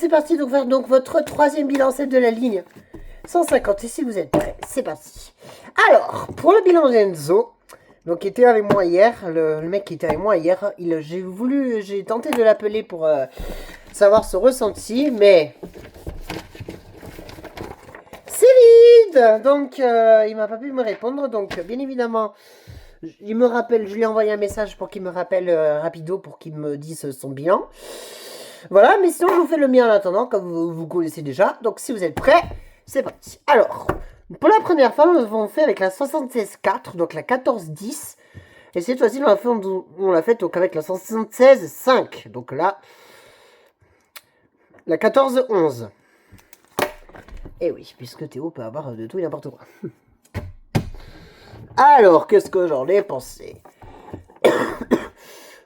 c'est parti. Donc votre troisième bilan, c'est de la ligne 150. Et si vous êtes prêts, c'est parti. Alors, pour le bilan d'Enzo, donc qui était avec moi hier, le mec qui était avec moi hier, j'ai tenté de l'appeler pour savoir son ressenti, mais c'est vide. Donc, il m'a pas pu me répondre. Donc, bien évidemment, il me rappelle, je lui ai envoyé un message pour qu'il me rappelle rapido pour qu'il me dise son bilan. Voilà, mais sinon je vous fais le mien en attendant, comme vous connaissez déjà. Donc si vous êtes prêts, c'est parti. Alors, pour la première fois, nous avons fait avec la 76.4, donc la 14.10. Et cette fois-ci, on l'a fait donc avec la 76.5. Donc là, la 14.11. Et oui, puisque Théo peut avoir de tout et n'importe quoi. Alors, qu'est-ce que j'en ai pensé?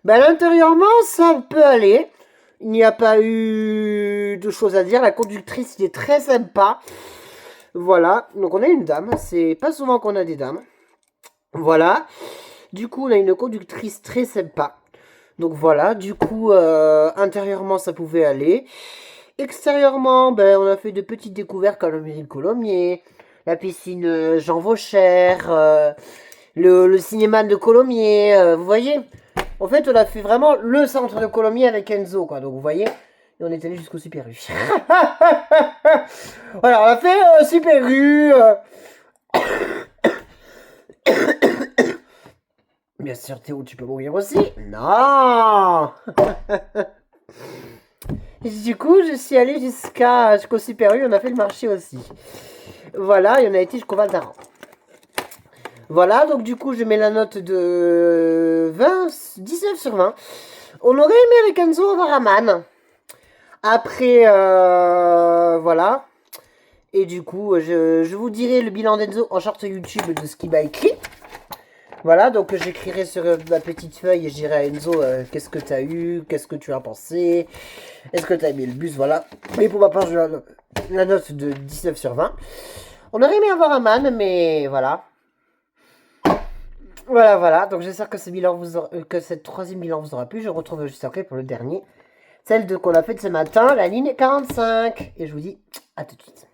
Ben, intérieurement, ça peut aller. Il n'y a pas eu de choses à dire. La conductrice, il est très sympa. Voilà. Donc, on a une dame. C'est pas souvent qu'on a des dames. Voilà. Du coup, on a une conductrice très sympa. Donc, voilà. Du coup, intérieurement, ça pouvait aller. Extérieurement, ben, on a fait de petites découvertes comme le musée Colomiers, la piscine Jean Vaucher, le cinéma de Colomiers. Vous voyez? En fait, on a fait vraiment le centre de Colomiers avec Enzo, quoi. Donc, vous voyez, et on est allé jusqu'au Super U. Voilà, on a fait Super U. Bien sûr, Théo, tu peux mourir aussi. Non. Du coup, je suis allée jusqu'au Super U. On a fait le marché aussi. Voilà, et on a été jusqu'au Val d'Aran. Voilà, donc du coup, je mets la note de 19 sur 20. On aurait aimé avec Enzo avoir Aman. Après, voilà. Et du coup, je vous dirai le bilan d'Enzo en short YouTube de ce qu'il m'a écrit. Voilà, donc j'écrirai sur ma petite feuille et je dirai à Enzo qu'est-ce que tu as eu, qu'est-ce que tu as pensé, est-ce que tu as aimé le bus, voilà. Et pour ma part, je la note de 19 sur 20. On aurait aimé avoir Aman, mais voilà. Voilà. Donc j'espère que cette troisième bilan vous aura plu. Je vous retrouve juste après pour le dernier. Celle qu'on a faite ce matin, la ligne 45. Et je vous dis à tout de suite.